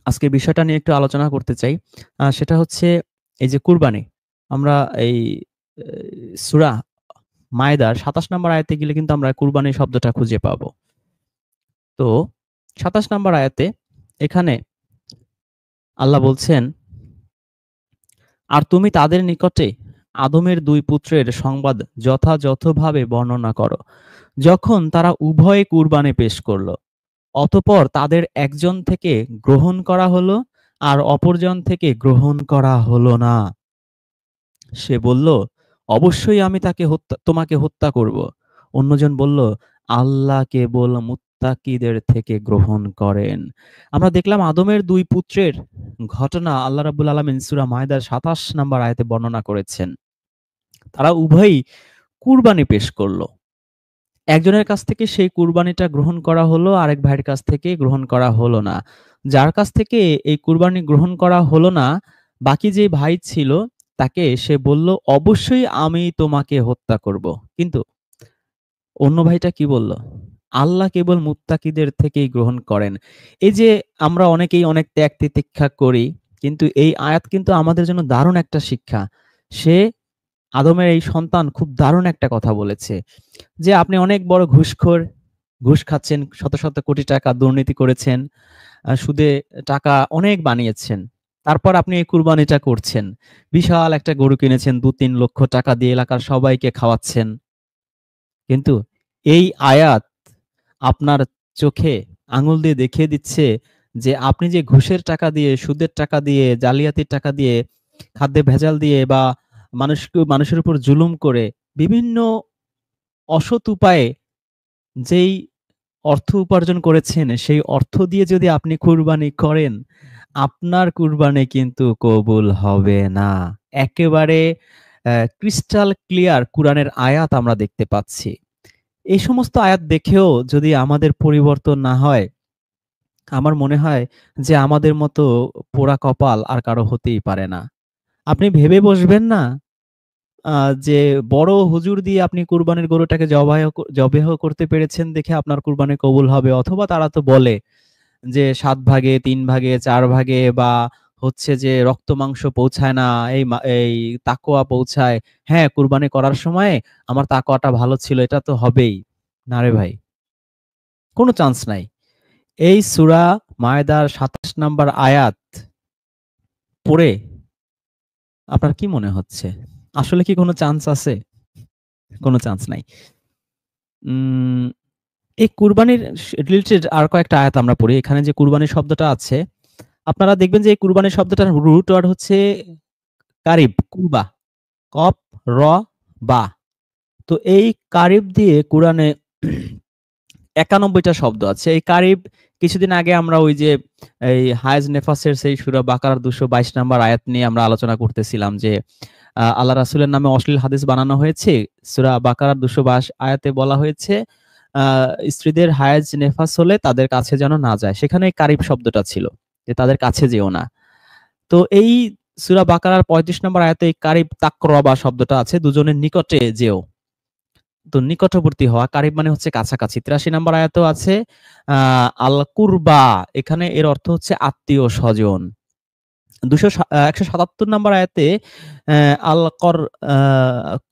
আজকে বিষয়টা নিয়ে একটু আলোচনা করতে চাই। সেটা হচ্ছে এই যে কুরবানি। আমরা এই এ সূরা মায়েদার ২৭ নম্বর আয়াতে গেলে কিন্তু আমরা কুরবানি শব্দটা খুঁজে পাবো। তো ২৭ নম্বর আয়াতে এখানে আল্লাহ বলছেন, "আর তুমি তাদের নিকটে আদমের ২ পুত্রের সংবাদ যথাযথভাবে বর্ণনা করো, যখন তারা উভয়ে কুরবানি পেশ করল। অতঃপর তাদের একজন থেকে গ্রহণ করা হলো, আর অপরজন থেকে গ্রহণ করা হলো না। সে বলল, অবশ্যই আমি তোমাকে হত্যা করব। অন্যজন বলল, আল্লাহ কেবল মুত্তাকিদের থেকে গ্রহণ করেন। আমরা দেখলাম আদমের ২ পুত্রের ঘটনা আল্লাহ রাব্বুল আলামিন সূরা মায়েদার ২৭ নাম্বার আয়াতে বর্ণনা করেছেন। তারা উভয়ই কুরবানি পেশ করল। একজনের কাছ থেকে সেই কুরবানিটা গ্রহণ করা হলো, আরেক ভাইয়ের কাছ থেকে গ্রহণ করা হলো না। যার কাছ থেকে এই কুরবানি গ্রহণ করা হলো না, বাকি যে ভাই ছিল তাকে সে বলল, "অবশ্যই আমি তোমাকে হত্যা করব।" কিন্তু অন্য ভাইটা কি বলল? আল্লাহ কেবল মুত্তাকিদের থেকেই গ্রহণ করেন। এই যে আমরা অনেকেই অনেক ত্যাগ তিতিক্ষা করি, কিন্তু এই আয়াত কিন্তু আমাদের জন্য দারুণ একটা শিক্ষা। সে আদমের এই সন্তান খুব দারুণ একটা কথা বলেছে যে, "আপনি অনেক বড় ঘুষখোর, ঘুষ খাচ্ছেন, শত, শত কোটি টাকা দুর্নীতি করেছেন, সুদে টাকা অনেক বানিয়েছেন। তারপর আপনি এই কুরবানিটা করছেন। বিশাল একটা গরু কিনেছেন ২-৩ লক্ষ টাকা দিয়ে এলাকার সবাইকে খাওয়াচ্ছেন। কিন্তু এই আয়াত আপনার চোখে আঙুল দিয়ে দেখিয়ে দিচ্ছে যে আপনি যে ঘুষের টাকা দিয়ে, সুদের টাকা দিয়ে, জালিয়াতির টাকা দিয়ে, খাদ্যে ভেজাল দিয়ে বা মানুষের উপর জুলুম করে বিভিন্ন অসৎ উপায়ে যেই অর্থ উপার্জন করেছেন, সেই অর্থ দিয়ে যদি আপনি কুরবানি করেন, আপনার কুরবানি কিন্তু কবুল হবে না।" একেবারে ক্রিস্টাল ক্লিয়ার কুরআনের আয়াত আমরা দেখতে পাচ্ছি। এই সমস্ত আয়াত দেখেও যদি আমাদের পরিবর্তন না হয়, আমার মনে হয় যে আমাদের মতো পোড়া কপাল আর কারো হতেই পারে না। আপনি ভেবে বসবেন না আ যে বড় হুজুর দিয়ে আপনি কুরবানির গরুটাকে জবেহ করতে পেরেছেন দেখে আপনার কুরবানি কবুল হবে, অথবা তারা তো বলে যে ৭ ভাগে, ৩ ভাগে, ৪ ভাগে বা হচ্ছে যে রক্ত মাংস পৌঁছায় না, এই তাকওয়া পৌঁছায়। হ্যাঁ, কুরবানি করার সময়ে আমার তাকওয়াটা ভালো ছিল, এটা তো হবেই। না রে ভাই, কোন চান্স নাই। এই সূরা মায়েদার ২৭ নাম্বার আয়াত পড়ে আপনার কি মনে হচ্ছে? আসলে কি কোন চান্স আছে? কোন চান্স নাই। উম এই কুরবানির রিলেটেড আর কয়েকটা আয়াত আমরা পড়ি। এখানে যে কুরবানি শব্দটা আছে, আপনারা দেখবেন যে এই কুরবানি শব্দটার রুট ওয়ার্ড হচ্ছে কারিব, কুরবা, কফ, র, বা। তো এই কারিব দিয়ে কুরআনে ৯১ টা শব্দ আছে। এই কারিব কিছুদিন আগে আমরা ওই যে এই হায়েজ নেফাসের সেই সূরা বাকারার ২২২ নাম্বার আয়াত নিয়ে আমরা আলোচনা করতেছিলাম যে আল্লাহ রাসূলের নামে অশ্লীল হাদিস বানানো হয়েছে। সূরা বাকারার ২২২ আয়াতে বলা হয়েছে আ স্ত্রীদের হায়েজ নেফাস হলে তাদের কাছে যেন না যায়। সেখানে এই কারিব শব্দটা ছিল যে তাদের কাছে যেও না। তো এই সূরা বাকারার ৩৫ নম্বর আয়াতে এই কারিব তাকরাবা শব্দটা আছে, দুজনের নিকটে যেও। তো নিকটবর্তী হওয়া, কারিব মানে হচ্ছে কাছাকাছি। ৮৩ নম্বর আয়াতেও আছে আ আল কুরবা, এখানে এর অর্থ হচ্ছে আত্মীয়-স্বজন। ১৭৭ নম্বর আয়াতে অ্যা আল কর আ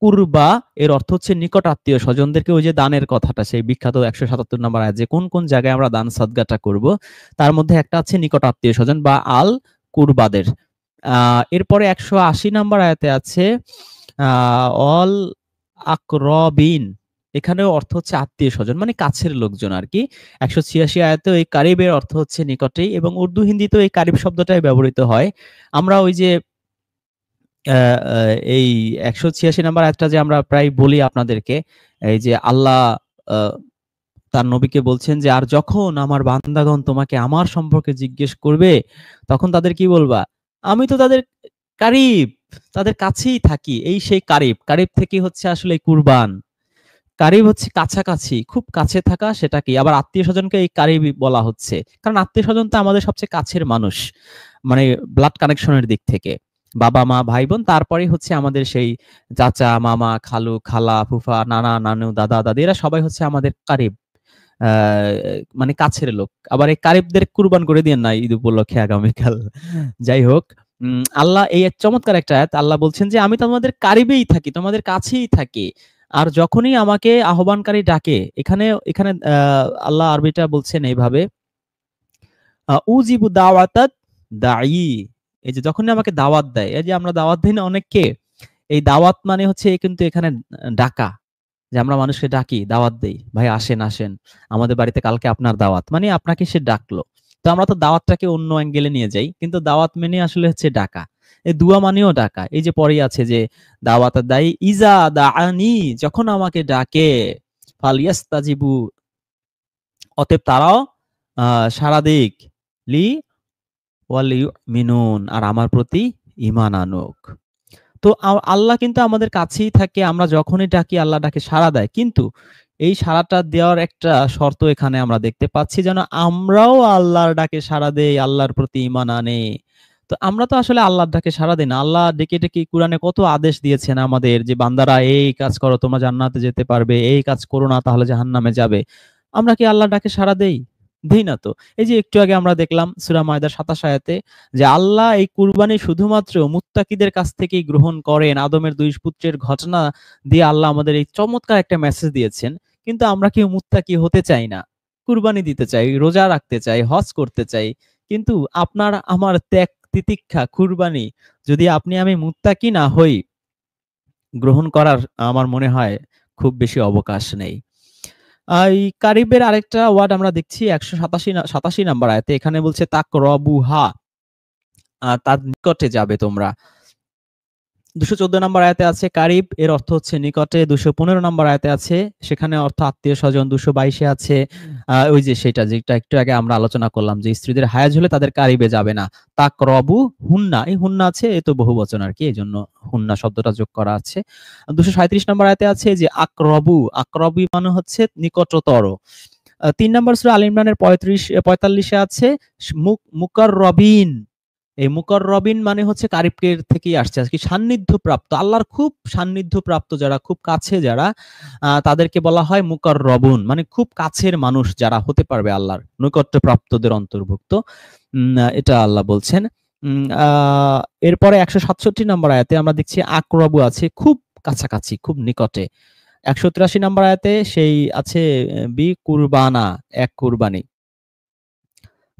কুরবা এর অর্থ হচ্ছে নিকট আত্মীয়-স্বজনদেরকে ওই যে দানের কথাটা, সেই বিখ্যাত ১৭৭ নম্বর আয়াত যে কোন, কোন জায়গায় আমরা দান সদকাটা করব। তার মধ্যে একটা আছে নিকট আত্মীয়-স্বজন বা আল কুরবাদের। আ এরপরে ১৮০ নাম্বার আয়াতে আছে আ অল আকরবিন, এখানেও অর্থ হচ্ছে আত্মীয়-স্বজন মানে কাছের লোকজন আরকি। ১৮৬ আয়াতেও এই কারিবের অর্থ হচ্ছে নিকটেই, এবং উর্দু হিন্দিতেও এই কারিব শব্দটাই ব্যবহৃত হয়। আমরা ওই যে অ্যা আ এই ১৮৬ নাম্বার আয়াতটা যে আমরা প্রায় বলি আপনাদেরকে, এই যে আল্লাহ আ তার নবীকে বলছেন যে, "আর যখন আমার বান্দাগণ তোমাকে আমার সম্পর্কে জিজ্ঞেস করবে, তখন তাদের কি বলবা? আমি তো তাদের কারিব, তাদের কাছেই থাকি।" এই সেই কারিব। কারিব থেকে হচ্ছে আসলে এই কুরবান। কারিব হচ্ছে কাছাকাছি, খুব কাছে থাকা, সেটাকেই। আবার আত্মীয়স্বজনকে এই কারিবই বলা হচ্ছে। কারণ আত্মীয়স্বজন তো আমাদের সবচেয়ে কাছের মানুষ। মানে ব্লাড কানেকশন এর দিক থেকে। বাবা-মা, ভাই-বোন, তারপরেই হচ্ছে আমাদের সেই চাচা, মামা, খালু, খালা, ফুফা, নানা, নানু, দাদা, দাদি, এরা সবাই হচ্ছে আমাদের কারিব। মানে কাছের লোক। আবার এই কারিবদের কুরবান করে দিয়েন না ঈদ উপলক্ষে আগামীকাল। যাই হোক, আল্লাহ এই এক চমৎকার একটা আয়াত, আল্লাহ বলছেন যে, "আমি তোমাদের কারিবেই থাকি, তোমাদের কাছেই থাকি। আর যখনই আমাকে আহ্বানকারী ডাকে", এখানে এখানে আল্লাহ আরবিটা বলছেন এইভাবে, উজিবু দাওয়াতাদ দাঈ। এই যে যখনই আমাকে দাওয়াত দেয়, এই যে আমরা দাওয়াত দেই না অনেককে, এই দাওয়াত মানে হচ্ছে কিন্তু এখানে ডাকা। যে আমরা মানুষকে ডাকি, দাওয়াত দেই। ভাই আসেন, আসেন। আমাদের বাড়িতে কালকে আপনার দাওয়াত। মানে আপনাকে সে ডাকলো। তো আমরা তো দাওয়াতটাকে অন্য অ্যাঙ্গেলে নিয়ে যাই। কিন্তু দাওয়াত মানে আসলে হচ্ছে ডাকা। এই দুয়া মানেও ডাকা। এই যে পরেই আছে যে দাওয়াত দাই ইজা দাআনি, যখন আমাকে ডাকে ফালিয়াস্তাজিবু, অতএব তারাও সাড়া দিক, লি ওয়ালিউমিনুন, আর আমার প্রতি ঈমান আনুক। তো আল্লাহ কিন্তু আমাদের কাছেই থাকে। আমরা যখনই ডাকি আল্লাহ ডাকে সাড়া দেয়। কিন্তু এই সাড়াটা দেওয়ার একটা শর্ত এখানে আমরা দেখতে পাচ্ছি, যেন আমরাও আল্লাহর ডাকে সাড়া দেই, আল্লাহর প্রতি ঈমান আনে। তো আমরা তো আসলে আল্লাহর ডাকে সাড়া দেই না। আল্লাহ ডেকে, ডেকে কুরআনে কত আদেশ দিয়েছেন আমাদের যে, বান্দারা এই কাজ করো তোমরা জান্নাতে যেতে পারবে, এই কাজ করো না তাহলে জাহান্নামে যাবে। আমরা কি আল্লাহর ডাকে সাড়া দেই? দেই না তো। এই যে একটু আগে আমরা দেখলাম সূরা মায়দার ২৭ আয়াতে যে আল্লাহ এই কুরবানি শুধুমাত্র মুত্তাকিদের কাছ থেকেই গ্রহণ করেন। আদমের ২ পুত্রের ঘটনা দিয়ে আল্লাহ আমাদের এই চমৎকার একটা মেসেজ দিয়েছেন। কিন্তু আমরা কেউ মুত্তাকি হতে চাই না। কুরবানি দিতে চাই, রোজা রাখতে চাই, হজ করতে চাই। কিন্তু আপনার আমার ত্যাগ তিতিক্ষা কুরবানি যদি আপনি আমি মুত্তাকি না হই, গ্রহণ করার আমার মনে হয় খুব বেশি অবকাশ নেই। এই কারিবের আরেকটা ওয়ার্ড আমরা দেখছি ১৮৭ নাম্বার আয়াতে। এখানে বলছে তাকরাবুহা, তার নিকটে যাবে তোমরা। ২১৪ নম্বর আয়াতে আছে কারিব, এর অর্থ হচ্ছে নিকটে। ২১৫ নম্বর আয়াতে আছে, সেখানে অর্থ আত্মীয়স্বজন। ২২২ এ আছে ওই যে সেটা যেটা একটু আগে আমরা আলোচনা করলাম যে স্ত্রীদের হায়াজ হলে তাদের কারিবে যাবে না। তাকরাবু হুন্না, এই হুন্না আছে, এ তো বহুবচন আরকি, এজন্য হুন্না শব্দটা যোগ করা আছে। ২৩৭ নম্বর আয়াতে আছে যে আকরাবু, আকরাবু মানে হচ্ছে নিকটতর। ৩ নম্বর সূরা আল ইমরানের ৪৫ এ আছে মুকাররবিন। এই মুকাররবিন মানে হচ্ছে কারিবকের থেকেই আসছে আরকি, সান্নিধ্যপ্রাপ্ত। আল্লাহর খুব সান্নিধ্যপ্রাপ্ত যারা, খুব কাছে যারা, তাদেরকে বলা হয় মুকাররবুন, মানে খুব কাছের মানুষ যারা হতে পারবে আল্লাহর নৈকট্যপ্রাপ্তদের অন্তর্ভুক্ত। এটা আল্লাহ বলছেন। এরপরে ১৬৭ নম্বর আয়াতে আমরা দেখছি আকরাবু আছে, খুব কাছাকাছি, খুব নিকটে। ১৮৩ নম্বর আয়াতে সেই আছে বি কুরবানা, এক কুরবানি।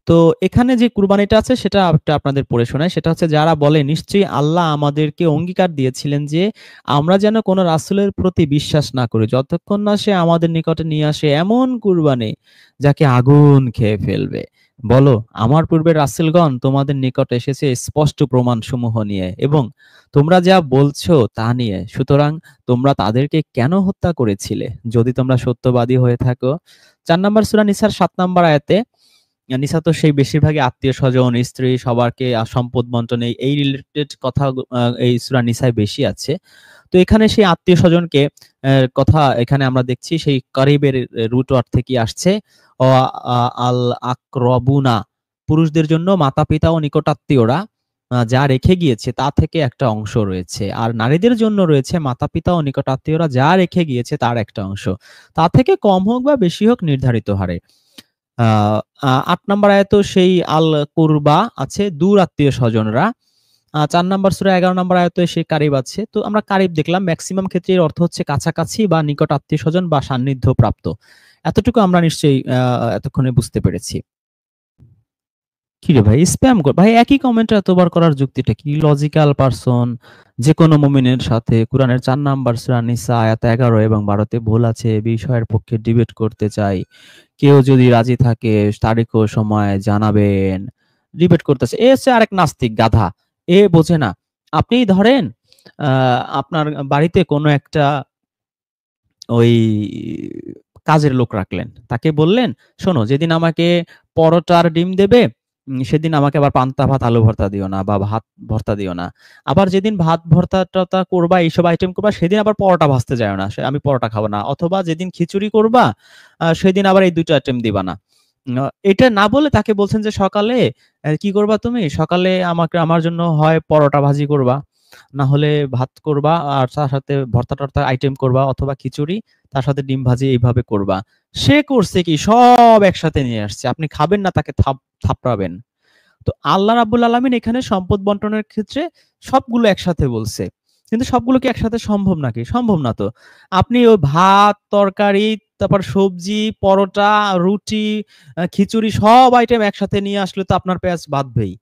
তো এখানে যে কুরবানিটা আছে সেটা একটা আপনাদের পড়ে শোনাই। সেটা হচ্ছে যারা বলে, নিশ্চয়ই আল্লাহ আমাদেরকে অঙ্গীকার দিয়েছিলেন যে আমরা যেন কোন রাসূলের প্রতি বিশ্বাস না করি যতক্ষণ না সে আমাদের নিকটে নিয়ে আসে এমন কুরবানি যাকে আগুন খেয়ে ফেলবে। বলো, আমার পূর্বের রাসূলগণ তোমাদের নিকটে এসেছে স্পষ্ট প্রমাণসমূহ নিয়ে এবং তোমরা যা বলছো তা নিয়ে। সুতরাং তোমরা তাদেরকে কেন হত্যা করেছিলে যদি তোমরা সত্যবাদী হয়ে থাকো? ৪ নম্বর সূরা নিসার ৭ নম্বর আয়াতে, নিসা তো সেই বেশিরভাগই আত্মীয়স্বজন, স্ত্রী সবারকে সম্পদ বন্টন এই রিলেটেড কথা এই সূরা নিসায় বেশি আছে। তো এখানে সেই আত্মীয়স্বজনকে কথা এখানে আমরা দেখছি সেই কারিবের রুট ওয়ার্ড থেকে আসছে। অ আল আকরাবুনা, পুরুষদের জন্য মাতা-পিতা ও নিকটাত্মীয়রা যা রেখে গিয়েছে তা থেকে একটা অংশ রয়েছে। আর নারীদের জন্য রয়েছে মাতা-পিতা ও নিকটাত্মীয়রা যা রেখে গিয়েছে তার একটা অংশ। তা থেকে কম হোক বা বেশি হোক নির্ধারিত হারে। আ আ ৮ নাম্বার আয়াতেও সেই আল কুরবা আছে, দূর আত্মীয়-স্বজনরা। ৪ নাম্বার সূরা ১১ নাম্বার আয়াতেও সেই কারিব আছে। তো আমরা কারিব দেখলাম, মেক্সিমাম ক্ষেত্রে এর অর্থ হচ্ছে কাছাকাছি বা নিকট আত্মীয়-স্বজন বা সান্নিধ্যপ্রাপ্ত। এতটুকু আমরা নিশ্চয়ই এতক্ষণে বুঝতে পেরেছি। কিরে ভাই স্প্যাম ভাই একই কমেন্ট এতবার করার যুক্তিটা কি? লজিক্যাল পারসন যেকোনো মুমিনের সাথে কুরআনের ৪ নাম্বার সূরা নিসা আয়াত ১১ এবং ১২ তে ভুল আছে, বিষয়ের পক্ষে ডিবেট করতে চাই। কেউ যদি রাজি থাকে তারিখ ও সময় জানাবেন। ডিবেট করতেছে। এ হচ্ছে আরেক নাস্তিক গাধা। এ বোঝে না। আপনি ধরেন আ আপনার বাড়িতে কোনো একটা ওই কাজের লোক রাখলেন। তাকে বললেন, "শোনো, যেদিন আমাকে পরোটা আর ডিম দেবে, সেদিন আমাকে আবার পান্তা ভাত, আলু ভর্তা দিও না বা ভাত ভর্তা দিও না। আবার যেদিন ভাত ভর্তা-টর্তা করবা, এইসব আইটেম করবা, সেদিন আবার পরোটা ভাজতে যাইও না। আমি পরোটা খাবো না। অথবা যেদিন খিচুড়ি করবা, সেদিন আবার এই ২ টা আইটেম দিবা না।" এটা না বলে তাকে বলছেন যে, "সকালে কি করবা তুমি? সকালে আমার জন্য হয় পরোটা ভাজি করবা, না হলে ভাত করবা আর তার সাথে ভর্তা-টর্তা আইটেম করবা অথবা খিচুড়ি, তার সাথে ডিম ভাজি এইভাবে করবা। সে করছে কি সব একসাথে নিয়ে আসছে, আপনি খাবেন না তাকে থাপড়াবেন। তো আল্লাহ রাব্বুল আলামিন এখানে সম্পদ বন্টনের ক্ষেত্রে সবগুলো একসাথে বলছে। কিন্তু সবগুলো কি একসাথে সম্ভব নাকি? সম্ভব না তো। আপনি ওই ভাত, তরকারি, তারপর সবজি, পরোটা, রুটি, খিচুড়ি সব আইটেম একসাথে নিয়ে আসলে তো আপনার পেঁয়াজ বাধবেই।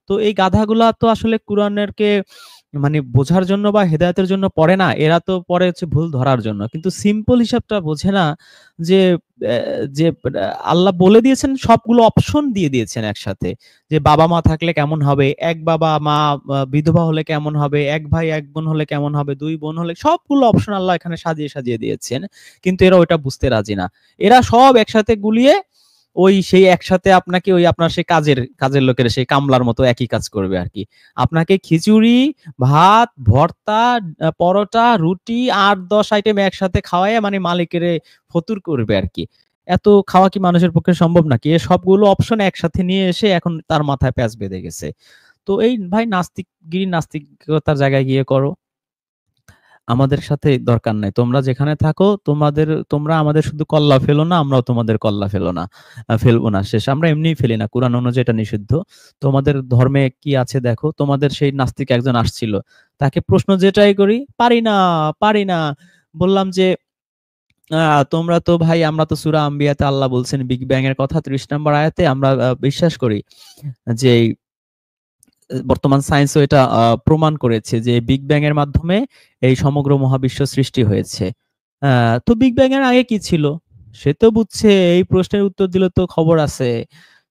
তো এই গাধাগুলা তো আসলে কুরআনেরকে মানে বোঝার জন্য বা হেদায়েতের জন্য পড়ে না। এরা তো পড়ে হচ্ছে ভুল ধরার জন্য। কিন্তু সিম্পল হিসাবটা বোঝে না যে যে আল্লাহ বলে দিয়েছেন, সবগুলো অপশন দিয়ে দিয়েছেন একসাথে। যে বাবা-মা থাকলে কেমন হবে, এক বাবা-মা বিধবা হলে কেমন হবে, এক ভাই এক বোন হলে কেমন হবে, ২ বোন হলে, সবগুলো অপশন আল্লাহ এখানে সাজিয়ে সাজিয়ে দিয়েছেন। কিন্তু এরা ওইটা বুঝতে রাজি না। এরা সব একসাথে গুলিয়ে ওই সেই একসাথে আপনাকে ওই আপনার সেই কাজের লোকের সেই কামলার মতো একই কাজ করবে আরকি। আপনাকে খিচুড়ি, ভাত, ভর্তা, পরোটা, রুটি ৮-১০ আইটেম একসাথে খাওয়াইয়া মানে মালিকেরে ফতুর করবে আরকি। এত খাওয়া কি মানুষের পক্ষে সম্ভব নাকি? এ সবগুলো অপশন একসাথে নিয়ে এসে এখন তার মাথায় প্যাঁচ বেঁধে গেছে। তো এই ভাই নাস্তিকতার জায়গায় গিয়ে করো। আমাদের সাথে দরকার নাই। তোমরা যেখানে থাকো তোমরা আমাদের শুধু কল্লা ফেলো না, আমরাও তোমাদের কল্লা ফেলবো না। শেষ আমরা এমনিই ফেলি না। কুরআন অনুযায়ী এটা নিষিদ্ধ। তোমাদের ধর্মে কি আছে দেখো। তোমাদের সেই নাস্তিক একজন আসছিল। তাকে প্রশ্ন যেটাই করি, পারি না। বললাম যে তোমরা তো ভাই, আমরা তো সূরা আম্বিয়াতে আল্লাহ বলছেন বিগ ব্যাং এর কথা ৩০ নম্বর আয়াতে আমরা বিশ্বাস করি যে বর্তমান সায়েন্সও এটা প্রমাণ করেছে যে বিগ ব্যাং এর মাধ্যমে এই সমগ্র মহাবিশ্ব সৃষ্টি হয়েছে। তো বিগ ব্যাং এর আগে কি ছিল? সে তো বুঝছে, এই প্রশ্নের উত্তর দিলে তো খবর আছে।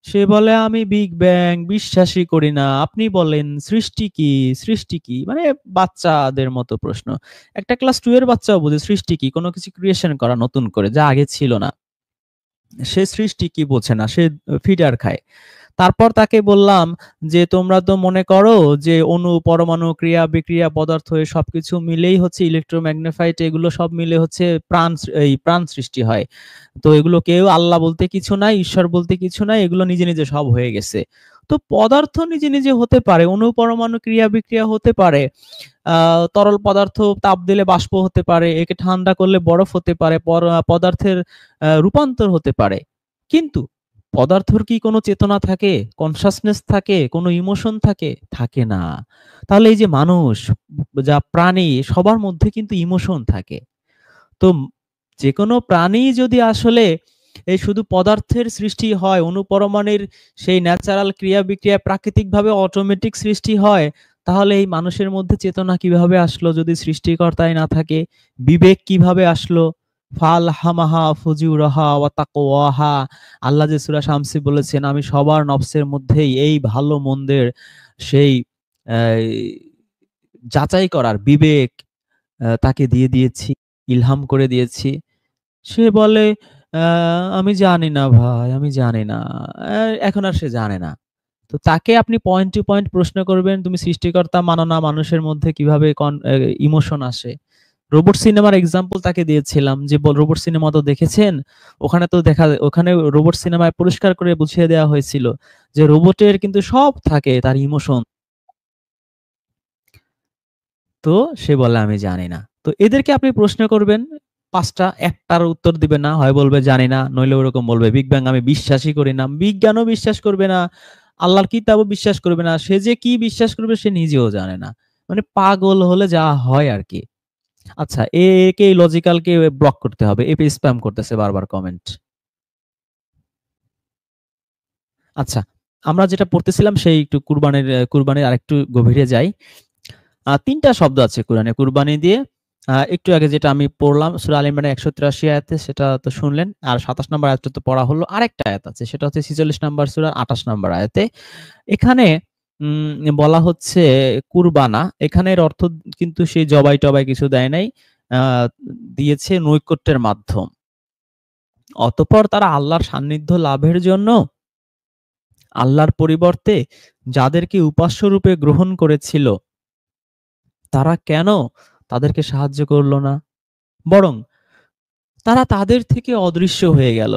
সে বলে আমি বিগ ব্যাং বিশ্বাসই করি না। আপনি বলেন সৃষ্টি কি? সৃষ্টি কি? মানে বাচ্চাদের মতো প্রশ্ন। একটা ক্লাস 2 এর বাচ্চাও বোঝে সৃষ্টি কি? কোনো কিছু ক্রিয়েশন করা নতুন করে যা আগে ছিল না। সে সৃষ্টি কি বোঝে না। সে ফিডার খায়। তারপর তাকে বললাম যে তোমরা তো মনে করো যে অণু, পরমাণু, ক্রিয়া, বিক্রিয়া, পদার্থ এ সবকিছু মিলেই হচ্ছে ইলেকট্রোম্যাগনেটাইট, এগুলো সব মিলে হচ্ছে প্রাণ সৃষ্টি হয়। তো এগুলো কেউ আল্লাহ বলতে কিছু নাই, ঈশ্বর বলতে কিছু নাই, এগুলো নিজে নিজে সব হয়ে গেছে। তো পদার্থ নিজে নিজে হতে পারে, অণু পরমাণু ক্রিয়া বিক্রিয়া হতে পারে, তরল পদার্থ তাপ দিলে বাষ্প হতে পারে, একে ঠান্ডা করলে বরফ হতে পারে, পদার্থের রূপান্তর হতে পারে। কিন্তু পদার্থর কি কোনো চেতনা থাকে, কনসাসনেস থাকে, কোনো ইমোশন থাকে? থাকে না। তাহলে এই যে মানুষ, যা প্রাণী, সবার মধ্যে কিন্তু ইমোশন থাকে। তো যেকোনো প্রাণী যদি আসলে এই শুধু পদার্থের সৃষ্টি হয়, অণুপরমাণুর সেই ন্যাচারাল ক্রিয়া বিক্রিয়া প্রাকৃতিকভাবে অটোমেটিক সৃষ্টি হয়, তাহলে এই মানুষের মধ্যে চেতনা কিভাবে আসলো যদি সৃষ্টিকর্তাই না থাকে? বিবেক কিভাবে আসলো? ফালহামাহা ফুজুরাহা ওয়া তাকওয়াহা। আল্লাহ যে সূরা শামসে বলেছেন, আমি সবার নফসের মধ্যেই এই ভালো মন্দের সেই আহ, যাচাই করার বিবেক তাকে দিয়ে দিয়েছি, ইলহাম করে দিয়েছি। সে বলে, আমি জানি না ভাই, আমি জানি না। এখন আর সে জানে না। তো তাকে আপনি পয়েন্ট টু পয়েন্ট প্রশ্ন করবেন, তুমি সৃষ্টিকর্তা মানো না, মানুষের মধ্যে কিভাবে ইমোশন আসে? রোবট সিনেমার এক্সাম্পল তাকে দিয়েছিলাম যে রোবট সিনেমা তো দেখেছেন, ওখানে রোবট সিনেমায় পরিষ্কার করে বুঝিয়ে দেওয়া হয়েছিল যে রোবটের কিন্তু সব থাকে, তার ইমোশন। তো সে বলে আমি জানি না। তো এদেরকে আপনি প্রশ্ন করবেন ৫টা, একটার উত্তর দিবে না। হয় বলবে জানি না, নইলে ওরকম বলবে বিগ ব্যাং আমি বিশ্বাসই করি না। বিজ্ঞানও বিশ্বাস করবে না, আল্লাহর কিতাবও বিশ্বাস করবে না। সে যে কি বিশ্বাস করবে সে নিজেও জানে না। মানে পাগল হলে যা হয় আরকি। আচ্ছা, একে লজিক্যালকে ব্লক করতে হবে। এপি স্প্যাম করতেছে বারবার কমেন্ট। আচ্ছা, আমরা যেটা পড়তেছিলাম সেই একটু কুরবানির আরেকটু গভীরে যাই। ৩ টা শব্দ আছে কোরআনে কুরবানি দিয়ে। একটু আগে যেটা আমি পড়লাম সূরা আলে ইমরানের ১৮৩ আয়াতে, সেটা তো শুনলেন। আর ২৭ নম্বর আয়াতটা তো পড়া হলো। আরেকটা আয়াত আছে, সেটা হচ্ছে ৪৬ নম্বর সূরার ২৮ নম্বর আয়াতে। এখানে বলা হচ্ছে কুরবানা। এখানে এর অর্থ কিন্তু সেই জবাই-টবাই কিছু দেয় নাই। আ দিয়েছে নৈকট্যের মাধ্যম। অতঃপর তারা আল্লাহর সান্নিধ্য লাভের জন্য আল্লাহর পরিবর্তে যাদেরকে উপাস্য রূপে গ্রহণ করেছিল, তারা কেন তাদেরকে সাহায্য করল না? বরং তারা তাদের থেকে অদৃশ্য হয়ে গেল।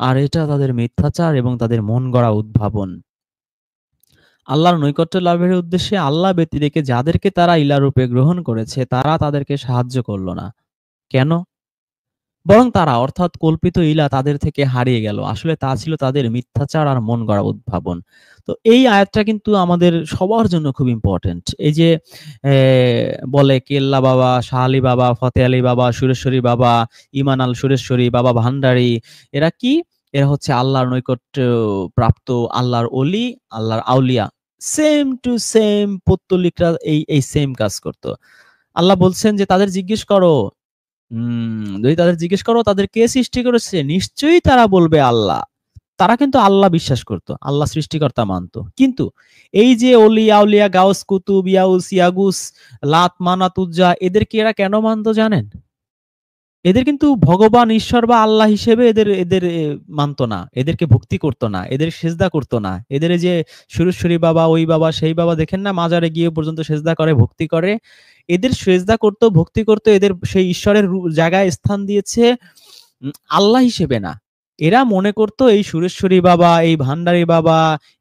আর এটা তাদের মিথ্যাচার এবং তাদের মন গড়া উদ্ভাবন। আল্লাহর নৈকট্য লাভের উদ্দেশ্যে আল্লাহ ব্যতী রেখে যাদেরকে তারা ইলাহ রূপে গ্রহণ করেছে, তারা তাদেরকে সাহায্য করল না। কেন? বরং তারা অর্থাৎ কল্পিত ইলা তাদের থেকে হারিয়ে গেল। আসলে তা ছিল তাদের মিথ্যাচার আর মন গড়া উদ্ভাবন। তো এই আয়াতটা কিন্তু আমাদের সবার জন্য খুব ইম্পোর্টেন্ট। এই যে বলে কেল্লা বাবা, শাহ আলী বাবা, ফতে আলী বাবা, সুরেশ্বরী বাবা, ইমান আল সুরেশ্বরী, বাবা ভান্ডারী, এরা কি? এরা হচ্ছে আল্লাহর নৈকট্য প্রাপ্ত আল্লাহর অলি, আল্লাহর আউলিয়া। সেম টু সেম পৌত্তলিকরা এই সেম কাজ করত। আল্লাহ বলছেন যে তাদের জিজ্ঞেস করো, যদি তাদের জিজ্ঞেস করো তাদের কে সৃষ্টি করেছে, নিশ্চয়ই তারা বলবে আল্লাহ। তারা কিন্তু আল্লাহ বিশ্বাস করত, আল্লাহ সৃষ্টিকর্তা মানত। কিন্তু এই যে অলি আউলিয়া, গাউস, কুতুব, ইয়াউস, ইয়াগুস, লাত, মানাত, উজ্জা, এদেরকে এরা কেন মানত জানেন? এদের কিন্তু ভগবান, ঈশ্বর বা আল্লাহ হিসেবে এদের এদের মানত না, এদেরকে ভক্তি করতো না, এদের সেজদা করতো না। এদের যে সুরেশ্বরী বাবা, ওই বাবা, সেই বাবা, দেখেন না মাজারে গিয়ে পর্যন্ত সেজদা করে, ভক্তি করে। এদের সেজদা করতো, ভক্তি করতো, এদের সেই ঈশ্বরের জায়গায় স্থান দিয়েছে আল্লাহ হিসেবে না। এরা মনে করতো এই সুরেশ্বরী বাবা, এই ভান্ডারী বাবা,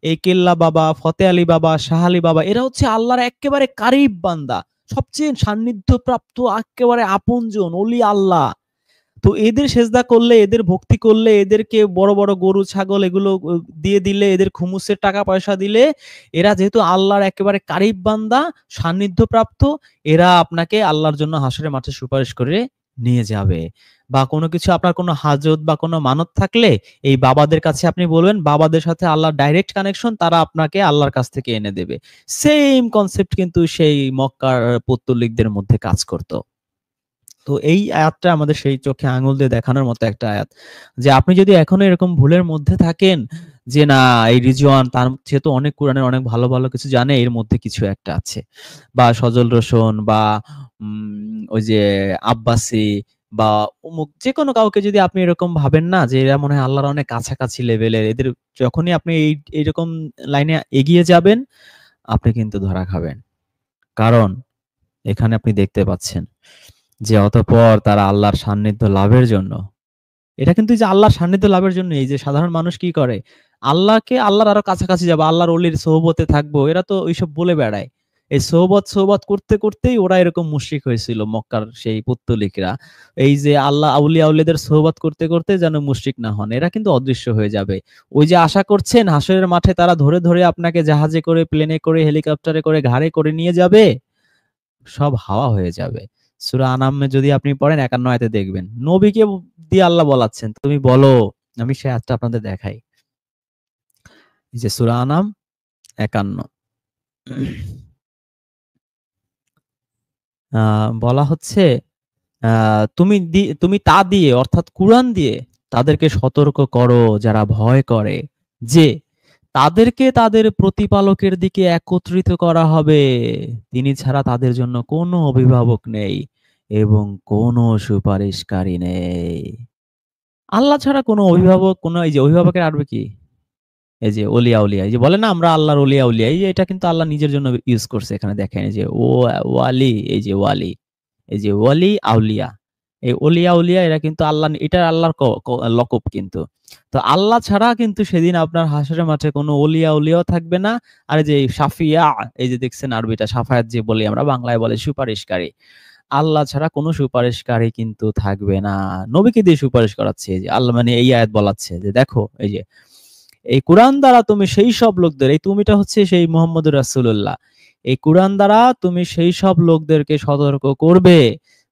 এই কেল্লা বাবা, ফতে আলী বাবা, শাহ আলী বাবা, এরা হচ্ছে আল্লাহর একেবারে কারিব বান্দা, সবচেয়ে সান্নিধ্য প্রাপ্ত একেবারে আপনজন অলি আল্লাহ। তো এদের সেজদা করলে, এদের ভক্তি করলে, এদেরকে বড় বড় গরু ছাগল এগুলো দিয়ে দিলে, এদের খুমুসের টাকা পয়সা দিলে, এরা যেহেতু আল্লাহর একেবারে কারিব বান্দা, সান্নিধ্য প্রাপ্ত, এরা আপনাকে আল্লাহর জন্য হাসরের মাঠে সুপারিশ করে নিয়ে যাবে। বা কোনো কিছু, আপনার কোনো হাজত বা কোনো মানত থাকলে এই বাবাদের কাছে আপনি বলবেন, বাবাদের সাথে আল্লাহর ডাইরেক্ট কানেকশন, তারা আপনাকে আল্লাহর কাছ থেকে এনে দেবে। সেম কনসেপ্ট কিন্তু সেই মক্কার পৌত্তলিকদের মধ্যে কাজ করত। তো এই আয়াতটা আমাদের সেই চোখে আঙুল দিয়ে দেখানোর মতো একটা আয়াত, যে আপনি যদি এখনো এরকম ভুলের মধ্যে থাকেন যে না এই রিজওয়ান তার সে তো অনেক কোরআনের অনেক ভালো ভালো কিছু জানে, এর মধ্যে কিছু একটা আছে, বা সজল রোশন, বা ওই যে আব্বাসী, বা অমুক যে কোনো কাউকে যদি আপনি এরকম ভাবেন না যে এরা মনে হয় আল্লাহর অনেক কাছাকাছি লেভেলের, এদের যখনই আপনি এইরকম লাইনে এগিয়ে যাবেন, আপনি কিন্তু ধরা খাবেন। কারণ এখানে আপনি দেখতে পাচ্ছেন যে অতঃপর তারা আল্লাহর সান্নিধ্য লাভের জন্য, এটা কিন্তু এই যে আল্লাহর সান্নিধ্য লাভের জন্য এই যে সাধারণ মানুষ কি করে, আল্লাহর আরো কাছাকাছি যাবো, আল্লাহর অলির সোহবতে থাকবো, এরা তো ওইসব বলে বেড়ায়। এই সোহবত সোহবত করতে করতেই ওরা এরকম মুশরিক হয়েছিল মক্কার সেই পুত্তলিকরা। এই যে আল্লাহ আউলিয়া আউলিয়াদের সোহবত করতে করতে যেন মুশরিক না হন, এরা কিন্তু অদৃশ্য হয়ে যাবে। ওই যে আশা করছেন হাসরের মাঠে তারা ধরে ধরে আপনাকে জাহাজে করে, প্লেনে করে, হেলিকপ্টারে করে, ঘাড়ে করে নিয়ে যাবে, সব হাওয়া হয়ে যাবে। সূরা আনামে যদি আপনি পড়েন ৫১ আয়াতে দেখবেন নবীকে দিয়ে আল্লাহ বলাচ্ছেন, তুমি বলো, আমি সেই আয়াতটা আপনাদের দেখাই। এই যে সূরা আনাম ৫১, বলা হচ্ছে, তুমি তা দিয়ে অর্থাৎ কুরআন দিয়ে তাদেরকে সতর্ক করো যারা ভয় করে, যে তাদেরকে তাদের প্রতিপালকের দিকে একত্রিত করা হবে, তিনি ছাড়া তাদের জন্য কোনো অভিভাবক নেই এবং কোনো সুপারিশকারী নেই। আল্লাহ ছাড়া কোনো অভিভাবক, কোনো এই যে অভিভাবকের আরবি কি? এই যে অলিয়া উলিয়া, এই যে বলে না আমরা আল্লাহর অলিয়া উলিয়া, এই যে এটা কিন্তু আল্লাহ নিজের জন্য ইউজ করছে এখানে, দেখেন এই যে ওয়ালি, এই যে ওয়ালি, এই যে ওয়ালি আউলিয়া, এই অলিয়া উলিয়া এরা কিন্তু আল্লাহ, এটা আল্লাহর লকব কিন্তু। তো আল্লাহ ছাড়া কিন্তু সেদিন আপনার হাসরের মাঠে কোনো অলিয়া উলিয়াও থাকবে না। আর এই যে সাফিয়া, এই যে দেখছেন আরবিটা সাফায়াত যে বলি আমরা, বাংলায় বলে সুপারিশকারী, আল্লাহ ছাড়া কোনো সুপারিশকারী কিন্তু থাকবে না। নবীকে দিয়ে সুপারিশ করাচ্ছে এই যে আল্লাহ, মানে এই আয়াত বলাচ্ছে যে দেখো এই যে এই কুরআন দ্বারা তুমি সেই সব লোকদের, এই তুমিটা হচ্ছে সেই মুহাম্মদুর রাসূলুল্লাহ, এই কুরআন দ্বারা তুমি সেই সব লোকদেরকে সতর্ক করবে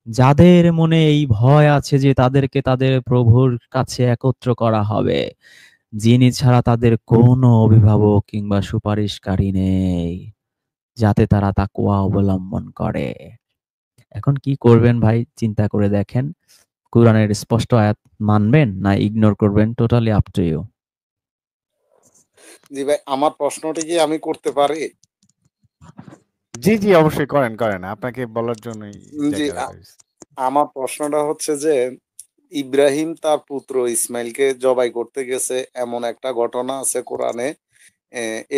যাদের মনে এই ভয় আছে যে তাদেরকে তাদের প্রভুর কাছে একত্র করা হবে, যিনি ছাড়া তাদের কোনো অভিভাবক কিংবা সুপারিশকারী নেই, যাতে তারা তাকওয়া অবলম্বন করে। এখন কি করবেন ভাই, চিন্তা করে দেখেন। কুরআনের স্পষ্ট আয়াত মানবেন না ইগনোর করবেন, টোটালি আপ টু ইউ। জি ভাই, আমার প্রশ্নটি কি আমি করতে পারি? জি, জি, অবশ্যই করেন, করেন। আপনাকে বলার জন্যই জি, জায়গা রাখা হইছে। আমার প্রশ্নটা হচ্ছে যে ইব্রাহিম তার পুত্র ইসমাইলকে জবাই করতে গেছে, এমন একটা ঘটনা আছে কোরআনে।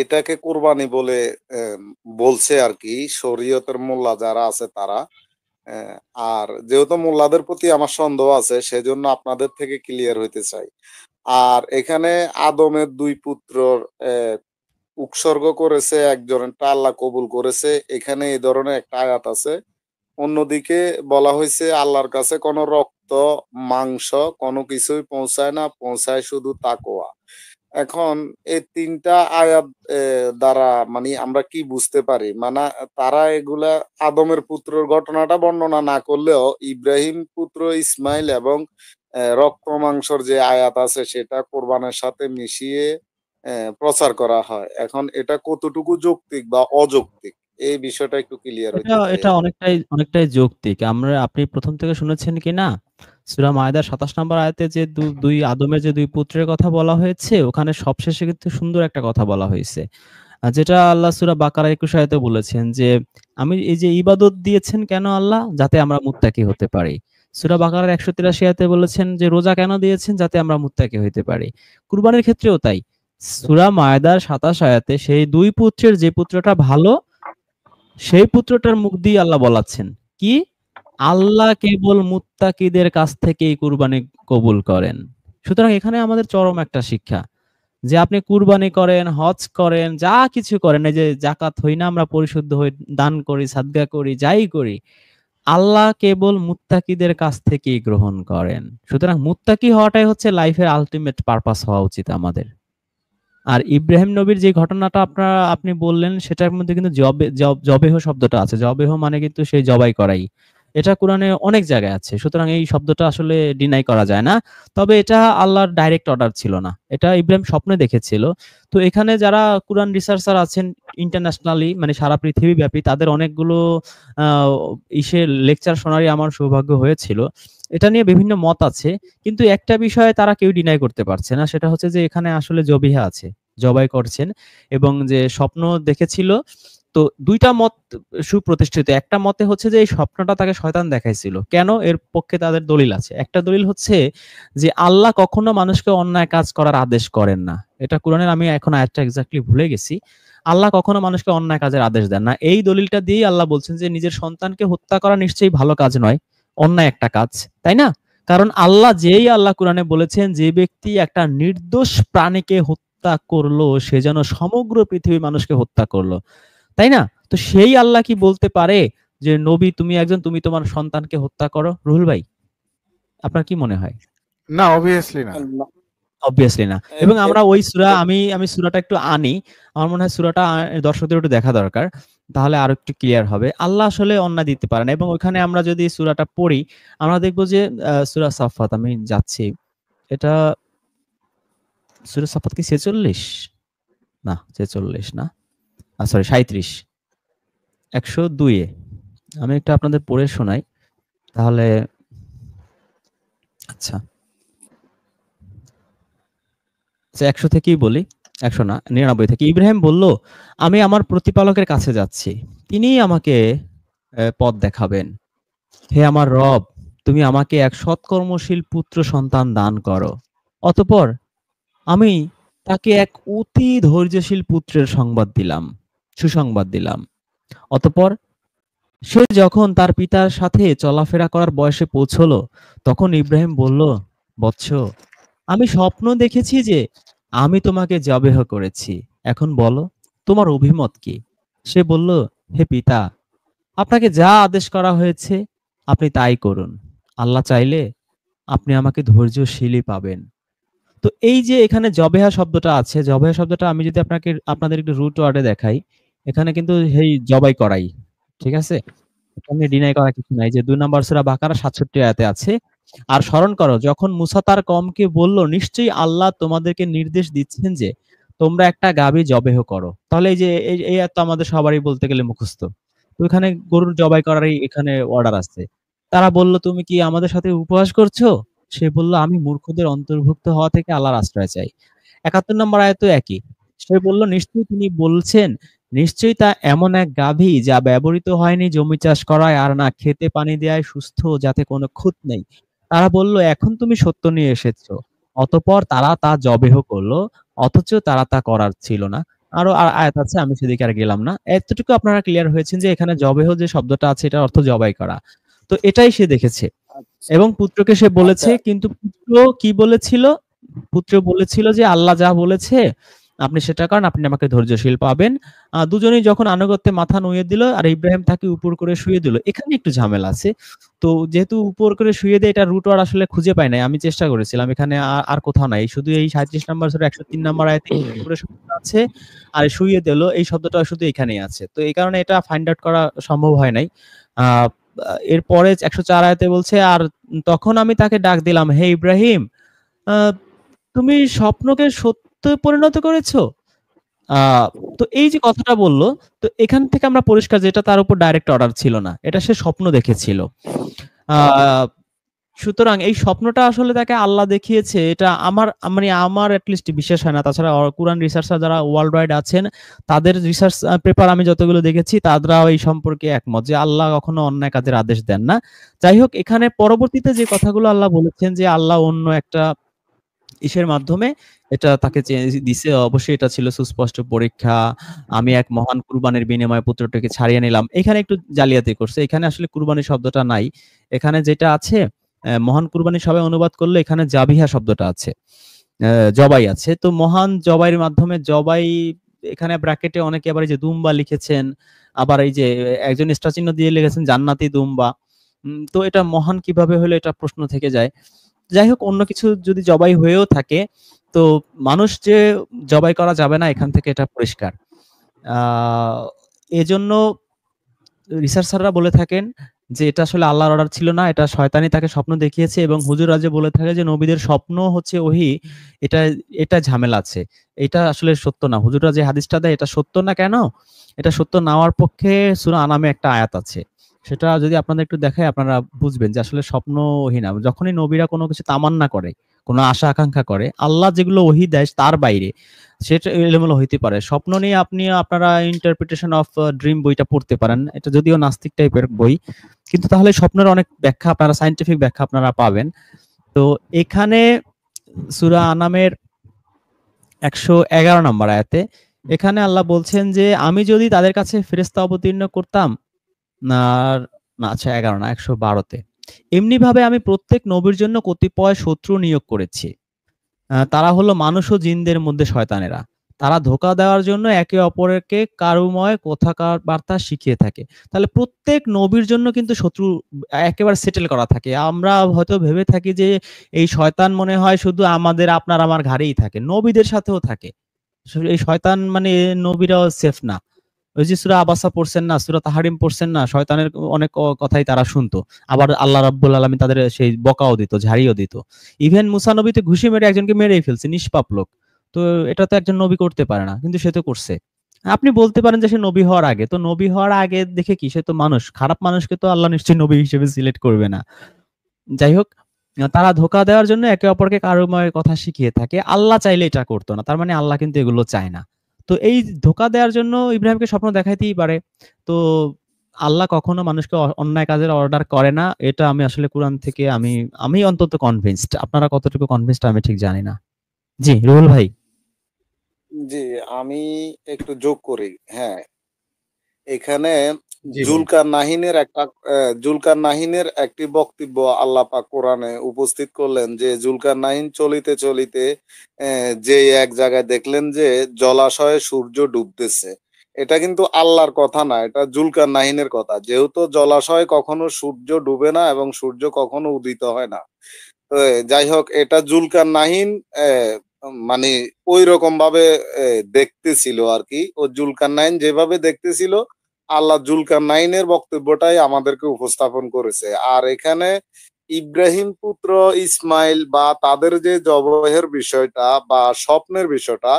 এটাকে কোরবানি বলে বলছে আরকি শরীয়তের মোল্লা যারা আছে তারা। অ্যা আর যেহেতু মোল্লাদের প্রতি আমার সন্দেহ আছে, সেজন্য আপনাদের থেকে ক্লিয়ার হইতে চাই। আর এখানে আদমের ২ পুত্রর উৎসর্গ করেছে, একজনেরটা আল্লাহ কবুল করেছে। এখানে এই ধরনের একটা আয়াত আছে। অন্যদিকে বলা হইছে আল্লাহর কাছে কোনো রক্ত মাংস কোনো কিছুই পৌঁছায় না, পৌঁছায় শুধু তাকওয়া। এখন এই ৩ টা আয়াত দ্বারা মানে আমরা কি বুঝতে পারি? মানে তারা এগুলা আদমের পুত্রর ঘটনাটা বর্ণনা না করলেও ইব্রাহিম পুত্র ইসমাইল এবং রক্ত মাংসর যে আয়াত আছে সেটা কোরবানের সাথে মিশিয়ে প্রচার করা হয়। এখন এটা কতটুকু যৌক্তিক বা অযৌক্তিক এই বিষয়টা একটু ক্লিয়ার এটা হইতে চাই এটা আরকি। অনেকটাই যৌক্তিক। আপনি প্রথম থেকে শুনেছেন কিনা? সূরা মায়েদার ২৭ নম্বর আয়াতে যে দুই আদমের যে ২ পুত্রের কথা বলা হয়েছে, ওখানে সবশেষে কিন্তু সুন্দর একটা কথা বলা হয়েছে। যেটা আল্লাহ সূরা বাকারা ২১ আয়াতে বলেছেন যে, আমি এই যে ইবাদত দিয়েছেন কেন আল্লাহ? যাতে আমরা মুত্তাকি হতে পারি। সূরা বাকারার ১৮৩ আয়াতে বলেছেন যে, রোজা কেন দিয়েছেন? যাতে আমরা মুত্তাকি হইতে পারি। কুরবানির ক্ষেত্রেও তাই। সূরা মায়েদার ২৭ আয়াতে সেই ২ পুত্রের যে পুত্রটা ভালো, সেই পুত্রটার মুখ দিয়ে আল্লাহ বলাচ্ছেন কি? আল্লাহ কেবল মুত্তাকিদের কাছ থেকেই কুরবানি কবুল করেন। সুতরাং এখানে আমাদের চরম একটা শিক্ষা যে আপনি কুরবানি করেন, হজ করেন, যা কিছু করেন, এই যে যাকাত হই না আমরা পরিশুদ্ধ হই, দান করি, সাদকা করি, যাই করি, আল্লাহ কেবল মুত্তাকিদের কাছ থেকেই গ্রহণ করেন। সুতরাং মুত্তাকি হওয়াটাই হচ্ছে লাইফের আল্টিমেট পারপাস হওয়া উচিত আমাদের। আর ইব্রাহিম নবীর যে ঘটনাটা আপনি বললেন সেটার মধ্যে কিন্তু জবেহ শব্দটা আছে। জবেহ মানে কিন্তু সেই জবাই করাই। এটা কোরআনে অনেক জায়গায় আছে। সুতরাং এই শব্দটা আসলে ডিনাই করা যায় না। তবে এটা আল্লাহর ডাইরেক্ট অর্ডার ছিল না। এটা ইব্রাহিম স্বপ্নে দেখেছিল। তো এখানে যারা কুরআন রিসার্চার আছেন ইন্টারন্যাশনালি মানে সারা পৃথিবীব্যাপী তাদের অনেকগুলো আ লেকচার শোনারই আমার সৌভাগ্য হয়েছিল। এটা নিয়ে বিভিন্ন মত আছে। কিন্তু একটা বিষয়ে তারা কেউ ডিনাই করতে পারছে না। সেটা হচ্ছে যে এখানে আসলে জবিহা আছে। জবাই করছেন এবং যে স্বপ্ন দেখেছিল তো ২ টা মত সুপ্রতিষ্ঠিত। একটা মতে হচ্ছে যে এই স্বপ্নটা তাকে শয়তান দেখাইছিল। কেন? এর পক্ষে তাদের দলিল আছে। একটা দলিল হচ্ছে যে আল্লাহ কখনো মানুষকে অন্যায় কাজ করার আদেশ করেন না। এটা কোরআনের আমি এখন আয়াতটা এক্সাক্টলি ভুলে গেছি। আল্লাহ কখনো মানুষকে অন্যায় কাজের আদেশ দেন না। এই দলিলটা দিয়েই আল্লাহ বলছেন যে নিজের সন্তানকে হত্যা করা নিশ্চয়ই ভালো কাজ নয়। অন্যায় একটা কাজ। তাই না? কারণ আল্লাহ কোরআনে বলেছেন যে ব্যক্তি একটা নির্দোষ প্রাণীকে হত্যা করলো সে যেন সমগ্র পৃথিবীর মানুষকে হত্যা করলো। তাই না? তো সেই আল্লাহ কি বলতে পারে যে নবী তুমি তোমার সন্তানকে হত্যা করো? রুহুল ভাই, আপনার কি মনে হয়? না, অবভিয়াসলি না। না, অবভিয়াসলি না। এ এবং এ আমরা ওই সূরা এ আমি সূরাটা একটু আনি। আমার মনে হয় সূরাটা দর্শকদের একটু দেখা দরকার। তাহলে আরো একটু ক্লিয়ার হবে। আল্লাহ আসলে অন্যায় দিতে পারে না এবং ওখানে আমরা যদি সূরাটা পড়ি আমরা দেখব যে সূরা সাফফাত আমি যাচ্ছি। এটা সূরা সাফফাত কি ৪৬? না ৪৬ না। সরি ৩৭। ১০২ এ। আমি একটু আপনাদের পড়ে শোনাই। তাহলে আচ্ছা। ১০০ থেকেই বলি। ১০০ না ৯৯ থেকে। ইব্রাহিম বলল, আমি আমার প্রতিপালকের কাছে যাচ্ছি। তিনিই আমাকে পথ দেখাবেন। হে আমার রব, তুমি আমাকে এক সৎকর্মশীল পুত্র সন্তান দান করো। অতঃপর আমি তাকে এক অতি ধৈর্যশীল পুত্রের সুসংবাদ দিলাম। অতঃপর সে যখন তার পিতার সাথে চলাফেরা করার বয়সে পৌঁছলো, তখন ইব্রাহিম বলল, বৎস, আমি স্বপ্ন দেখেছি যে আমি তোমাকে জবেহ করেছি। এখন বলো তোমার অভিমত কি? সে বলল, হে পিতা, আপনাকে যা আদেশ করা হয়েছে আপনি তাই করুন। আল্লাহ চাইলে আপনি আমাকে ধৈর্যশীলই পাবেন। তো এই যে এখানে জবেহা শব্দটা আছে, জবেহা শব্দটা আমি যদি আপনাদের একটু রুট ওয়ার্ডে দেখাই, এখানে কিন্তু এই জবাই করাই। ঠিক আছে? এখানে ডিনাই করা কিছু নাই যে ২ নম্বর সূরা বাকারা ৬৭ আয়াতে আছে। আর স্মরণ করো যখন মুসা তার কওমকে বলল, নিশ্চয়ই আল্লাহ তোমাদেরকে নির্দেশ দিচ্ছেন যে তোমরা একটা গাভী জবেহ করো। তাহলে এই যে এই আয়াত তো আমাদের সবারই বলতে গেলে মুখস্থ। তো এখানে গরুর জবাই করারই এখানে অর্ডার আছে। তারা বলল, তুমি কি আমাদের সাথে উপহাস করছো? সে বলল, আমি মূর্খদের অন্তর্ভুক্ত হওয়া থেকে আল্লাহর আশ্রয় চাই। ৭১ নম্বর আয়াতেও একই। সে বলল, নিশ্চয়ই তিনি বলছেন, নিশ্চয়ই তা এমন এক গাভী যা ব্যবহৃত হয়নি জমি চাষ করায় আর না খেতে পানি দেয়ায়, সুস্থ যাতে কোনো খুঁত নেই। তারা বলল, এখন তুমি সত্য নিয়ে এসেছো। অতঃপর তারা তা জবেহ করলো, অথচ তারা তা করার ছিল না। আরো আয়াত আছে, আমি সেদিকে আর গেলাম না। এতটুকু আপনারা ক্লিয়ার হয়েছেন যে এখানে জবেহ যে শব্দটা আছে এটার অর্থ জবাই করা। তো এটাই সে দেখেছে আচ্ছা, এবং পুত্রকে সে বলেছে, আচ্ছা, কিন্তু পুত্র কি বলেছিল? পুত্র বলেছিল যে আল্লাহ যা বলেছে আপনি সেটা করেন, আপনি আমাকে ধৈর্যশীল পাবেন। দুজনেই যখন আনুগত্যে মাথা নুইয়ে দিল আর ইব্রাহিম তাকে উপর করে শুইয়ে দিল। এখানে একটু ঝামেলা আছে। তো যেহেতু উপর করে শুইয়ে দেয়, এটার রুট ওয়ার্ড আসলে খুঁজে পাই নাই। আমি চেষ্টা করেছিলাম। এখানে আর কোথাও নাই। শুধু এই 37 নাম্বার সূরা 103 নাম্বার আয়াতে উপরে শব্দটা আছে আর শুইয়ে দিল এই শব্দটা শুধু এখানেই আছে। তো এই কারণে এটা ফাইন্ড আউট করা সম্ভব হয় নাই। আ এরপরে 104 আয়াতে বলছে, আর তখন আমি তাকে ডাক দিলাম, হে ইব্রাহিম, আ তুমি স্বপ্নকে সত্যে পরিণত করেছো? আ তো এই যে কথাটা বলল, তো এখান থেকে আমরা পরিষ্কার যে এটা তার উপর ডাইরেক্ট অর্ডার ছিল না। এটা সে স্বপ্ন দেখেছিল। আ সুতরাং এই স্বপ্নটা আসলে তাকে আল্লাহ দেখিয়েছে, এটা আমার এট লিস্ট বিশ্বাস হয় না। তাছাড়া কুরআন রিসার্চার যারা ওয়ার্লড ওয়াইড আছেন, তাদের রিসার্চ পেপার আমি যতগুলো দেখেছি, তারাও এই সম্পর্কে একমত যে আল্লাহ কখনো অন্যায় কাজের আদেশ দেন না। যাই হোক, এখানে পরবর্তীতে যে কথাগুলো আল্লাহ বলেছেন যে আল্লাহ অন্য একটা ইসের মাধ্যমে এটা তাকে দিছে, অবশ্যই এটা ছিল সুস্পষ্ট পরীক্ষা। আমি এক মহান কুরবানির বিনিময়ে পুত্রটাকে ছাড়িয়ে নিলাম। এখানে একটু জালিয়াতি করছে। এখানে আসলে কুরবানি শব্দটা নাই। এখানে যেটা আছে, মহান কুরবানি সবাই অনুবাদ করলে এখানে জাবিহা শব্দটা আছে। জবাই আছে। তো মহান জবাইয়ের মাধ্যমে জবাই, এখানে ব্র্যাকেটে অনেকে আবার এই যে দুম্বা লিখেছেন। আবার এই যে একজন স্টার চিহ্ন দিয়ে লিখেছেন জান্নাতি দুম্বা। তো এটা মহান কিভাবে হলো, এটা প্রশ্ন থেকে যায়। যাই হোক, অন্য কিছু যদি জবাই হয়েও থাকে, তো মানুষ যে জবাই করা যাবে না, এখান থেকে এটা পরিষ্কার। এজন্য রিসার্চাররা বলে থাকেন যে এটা আসলে আল্লাহর অর্ডার ছিল না, এটা শয়তানি তাকে স্বপ্ন দেখিয়েছে। এবং হুজুররা যে বলে থাকে যে নবীদের স্বপ্ন হচ্ছে ওহী, এটা এটা ঝামেলা আছে। এটা আসলে সত্য না। হুজুররা যে হাদিসটা দেয় এটা সত্য না কেন? এটা সত্য না হওয়ার পক্ষে সূরা আনামে একটা আয়াত আছে। সেটা যদি আপনাদের একটু দেখাই, আপনারা বুঝবেন যে আসলে স্বপ্ন ওহী না। যখনই নবীরা কোনো কিছু তামান্না করে, কোনো আশা আকাঙ্ক্ষা করে, আল্লাহ যেগুলো ওহী দেয় তার বাইরে, সেটা এলোমেলো হইতে পারে। স্বপ্ন নিয়ে আপনারা ইন্টারপ্রিটেশন অফ ড্রিম বইটা পড়তে পারেন। এটা যদিও নাস্তিক টাইপের বই, কিন্তু তাহলে স্বপ্নের অনেক ব্যাখ্যা, আপনারা সায়েন্টিফিক ব্যাখ্যা আপনারা পাবেন। তো এখানে সূরা আনামের 111 নম্বর আয়াতে এখানে আল্লাহ বলছেন যে আমি যদি তাদের কাছে ফেরেশতা অবতীর্ণ করতাম, না না, আচ্ছা 11 না, 112তে, এমনি ভাবে আমি প্রত্যেক নবীর জন্য কতিপয় শত্রু নিয়োগ করেছি। তারা হলো মানুষ ও জিনদের মধ্যে শয়তানেরা। তারা ধোঁকা দেওয়ার জন্য একে অপরকে কারুময় কথাবার্তা শিখিয়ে থাকে। তাহলে প্রত্যেক নবীর জন্য কিন্তু শত্রু একেবারে সেটেল করা থাকে। আমরা হয়তো ভেবে থাকি যে এই শয়তান মনে হয় শুধু আপনার আমার ঘাড়েই থাকে, নবীদের সাথেও থাকে। এই শয়তান মানে নবীরাও সেফ না। ওই যে সূরা আবাসা পড়ছেন না, সূরা তাহরিম পড়ছেন না, শয়তানের অনেক কথাই তারা শুনতো। আবার আল্লাহ রাব্বুল আলামিন তাদের সেই বকাও দিত, ঝাড়িও দিত। ইভেন মুসা নবীতে ঘুষি মেরে একজনকে মেরেই ফেলছে, নিষ্পাপ লোক। তো এটা তো একজন নবী করতে পারে না, কিন্তু সে তো করছে। আপনি বলতে পারেন যে সে নবী হওয়ার আগে, তো নবী হওয়ার আগে দেখে কি, সে তো মানুষ, খারাপ মানুষকে তো আল্লাহ নিশ্চয়ই নবী হিসেবে সিলেক্ট করবে না। যাই হোক, তারা ধোঁকা দেওয়ার জন্য একে অপরকে কারুময় কথা শিখিয়ে থাকে। আল্লাহ চাইলে এটা করতো না, তার মানে আল্লাহ কিন্তু এগুলো চায় না। তো এই ধোঁকা দেওয়ার জন্য ইব্রাহিমকে স্বপ্ন দেখাইতেই পারে। তো আল্লাহ কখনো মানুষকে অন্যায় কাজের অর্ডার করে না, এটা আমি আসলে কোরআন থেকে আমি আমি অন্তত কনভিন্সড। আপনারা কতটুকু কনভিন্সড আমি ঠিক জানি না। জি রুহুল ভাই। জি, আমি একটু যোগ করি। হ্যাঁ, এখানে জি ভাই। জুলকার নাহিনের একটি বক্তব্য আল্লাহ পাক কোরআনে উপস্থিত করলেন যে জুলকার নাহিন চলিতে চলিতে যে এক জায়গায় দেখলেন যে জলাশয়ে সূর্য ডুবতেছে। এটা কিন্তু আল্লাহর কথা না, এটা জুলকার নাহিনের কথা। যেহেতু জলাশয়ে কখনো সূর্য ডুবে না এবং সূর্য কখনো উদিত হয় না। যাই হোক, এটা জুলকার নাহিন মানে ওই রকম ভাবে দেখতেছিল আর কি। ও জুলকার নাইন যেভাবে দেখতেছিল, আল্লাহ জুলকার নাইনের বক্তব্যটাই আমাদেরকে উপস্থাপন করেছে। আর এখানে ইব্রাহিম পুত্র ইসমাইল বা তাদের যে জবহের বিষয়টা বা স্বপ্নের বিষয়টা,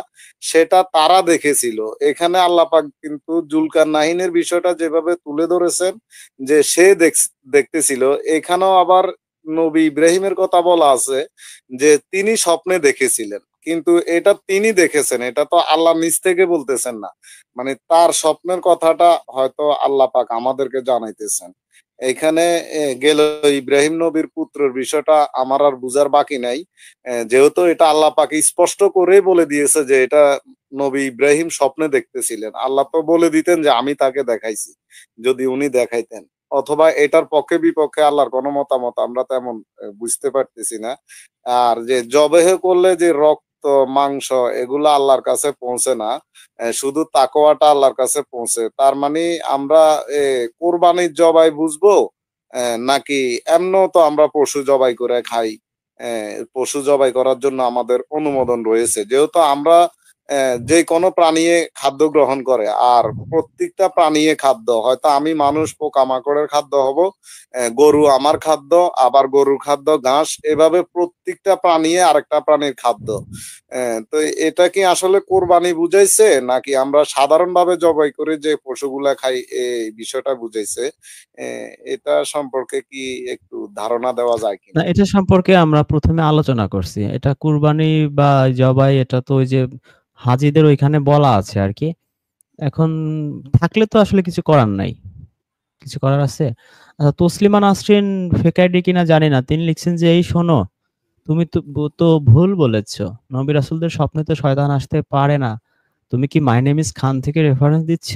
সেটা তারা দেখেছিল। এখানে আল্লাহ পাক কিন্তু জুলকার নাহিনের বিষয়টা যেভাবে তুলে ধরেছেন যে সে দেখতেছিল, এখানেও আবার নবী ইব্রাহিমের কথা বলা আছে যে তিনি স্বপ্নে দেখেছিলেন, কিন্তু এটা তিনি দেখেছেন, এটা তো আল্লাহ নিজ থেকে বলতেছেন না। মানে তার স্বপ্নের কথাটা হয়তো আল্লাহ পাক আমাদেরকে জানাইতেছেন। এখানে গেল ইব্রাহিম নবীর পুত্রের বিষয়টা আমার আর বুঝার বাকি নাই। যেহেতু এটা আল্লাহ পাক স্পষ্ট করেই বলে দিয়েছে যে এটা নবী ইব্রাহিম স্বপ্নে দেখতেছিলেন, আল্লাহ তো বলে দিতেন যে আমি তাকে দেখাইছি, যদি উনি দেখাইতেন। অথবা এটার পক্ষে বিপক্ষে আল্লাহর কোনো মতামত আমরা তেমন বুঝতে পারতেছি না। আর যে জবেহ করলে যে রক্ত রক্ত মাংস এগুলো আল্লাহর কাছে পৌঁছে না, শুধু তাকওয়াটা আল্লাহর কাছে পৌঁছে। তার মানে আমরা কোরবানির জবাই বুঝবো, নাকি এমনও তো আমরা পশু জবাই করে খাই। পশু জবাই করার জন্য আমাদের অনুমোদন রয়েছে, যেহেতু আমরা যে কোনো প্রাণী খাদ্য গ্রহণ করে, আর প্রত্যেকটা প্রাণী খাদ্য, হয়তো আমি মানুষ পোকামাকড়ের খাদ্য হব, গরু আমার খাদ্য, আবার গরুর খাদ্য ঘাস, এভাবে প্রত্যেকটা প্রাণী আরেকটা প্রাণীর খাদ্য। তো এটা কি আসলে কোরবানি বুঝাইছে, নাকি আমরা সাধারণভাবে জবাই করে যে পশুগুলা খাই এই বিষয়টা বুঝাইছে? এটা সম্পর্কে কি একটু ধারণা দেওয়া যায় না, কিনা? এটা সম্পর্কে আমরা প্রথমে আলোচনা করছি। এটা কুরবানি বা জবাই, এটা তো ওই যে হাজীদের ওইখানে বলা আছে আর কি। এখন থাকলে তো আসলে কিছু করার নাই, কিছু করার আছে? আচ্ছা, তসলিমা নাসরিন ফেক আইডি কিনা জানি না, তিনি লিখছেন যে এই শোনো, তুমি তো ভুল বলেছো, নবী রাসূলদের স্বপ্নে তো শয়তান আসতে পারে না। তুমি কি মাই নেম ইজ খান থেকে রেফারেন্স দিচ্ছ?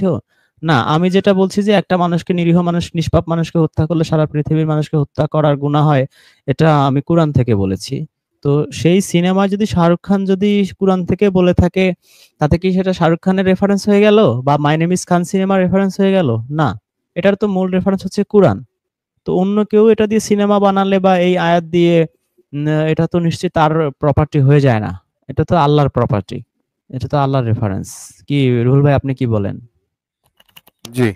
না, আমি যেটা বলছি যে একটা মানুষকে, নিরীহ মানুষ, নিষ্পাপ মানুষকে হত্যা করলে সারা পৃথিবীর মানুষকে হত্যা করার গুনাহ হয়, এটা আমি কুরআন থেকে বলেছি। তো সেই সিনেমায় যদি শাহরুখ খান যদি কুরআন থেকে বলে থাকে, তাতে কি সেটা শাহরুখ খানের রেফারেন্স হয়ে গেল, বা মাই নেম ইজ খান সিনেমার রেফারেন্স হয়ে গেল? না, এটার তো মূল রেফারেন্স হচ্ছে কুরআন। তো অন্য কেউ এটা দিয়ে সিনেমা বানালে বা এই আয়াত দিয়ে এটা তো নিশ্চয়ই তার প্রপার্টি হয়ে যায় না। এটা তো আল্লাহর প্রপার্টি, এটা তো আল্লাহর রেফারেন্স। কি রুহুল ভাই, আপনি কি বলেন? জি,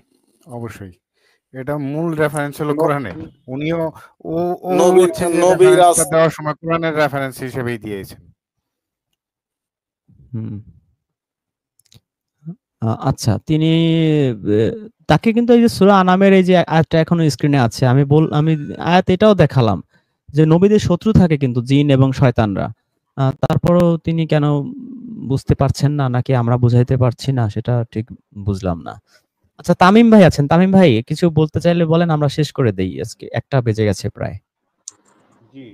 অবশ্যই। এটা মূল রেফারেন্স হলো ন- কোরআনে। উনিও ও ও নবী হচ্ছে যে নবী রেফারেন্সটা দেওয়ার সময় কোরআনের রেফারেন্স হিসেবেই দিয়েছেন। হুম। আচ্ছা, তিনি তাকে কিন্তু এই যে সূরা আনামের এই যে আয়াতটা এখনো স্ক্রিনে আছে, আমি আয়াত এটাও দেখালাম যে নবীদের শত্রু থাকে কিন্তু জিন এবং শয়তানরা। তারপরও তিনি কেন বুঝতে পারছেন না, নাকি আমরা বুঝাইতে পারছি না, সেটা ঠিক বুঝলাম না। আচ্ছা, তামিম ভাই আছেন, তামিম ভাই কিছু বলতে চাইলে বলেন, আমরা শেষ করে দেই, আজকে 1টা বেজে গেছে প্রায়। জি।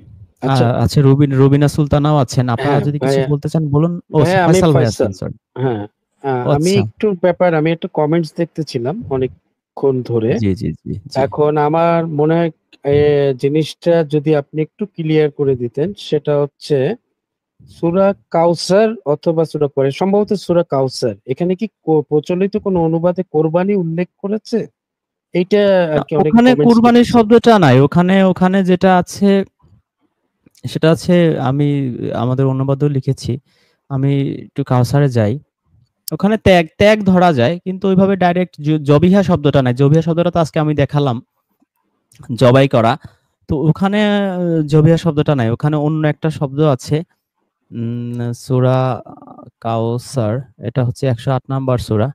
আচ্ছা, আচ্ছা, রুবিনা সুলতানাও আছেন, আপনারা হ্যাঁ যদি কিছু ভাইয়া, বলতে চান বলুন। ও ভাইয়া আমি ফয়সাল ভাই আছেন, ফয়সাল। সরি। হ্যাঁ, ও আমি আচ্ছা, আমি একটা কমেন্টস দেখতেছিলাম অনেকক্ষণ ধরে। জি জি জি জি। এখন আমার মনে হয় জিনিসটা যদি আপনি একটু ক্লিয়ার করে দিতেন, সেটা হচ্ছে সূরা কাউসার অথবা সূরা পরে, সম্ভবত সূরা কাউসার, এখানে কি প্রচলিত কোনো অনুবাদে কোরবানি উল্লেখ করেছে? এইটা আর না, কি অনেক ওখানে কমেন্টস কুরবানির দেখতেছি। শব্দটা নাই, ওখানে ওখানে যেটা আছে সেটা আছে, আমি আমাদের অনুবাদও লিখেছি। আমি একটু কাউসারে যাই, ওখানে ত্যাগ ত্যাগ ধরা যায়, কিন্তু ওইভাবে ডাইরেক্ট জবিহা শব্দটা নাই। জবিহা শব্দটা তো আজকে আমি দেখালাম, জবাই করা। তো ওখানে জবিহা শব্দটা নাই, ওখানে অন্য একটা শব্দ আছে। সূরা কাউসার, এটা হচ্ছে 108 নাম্বার সূরা,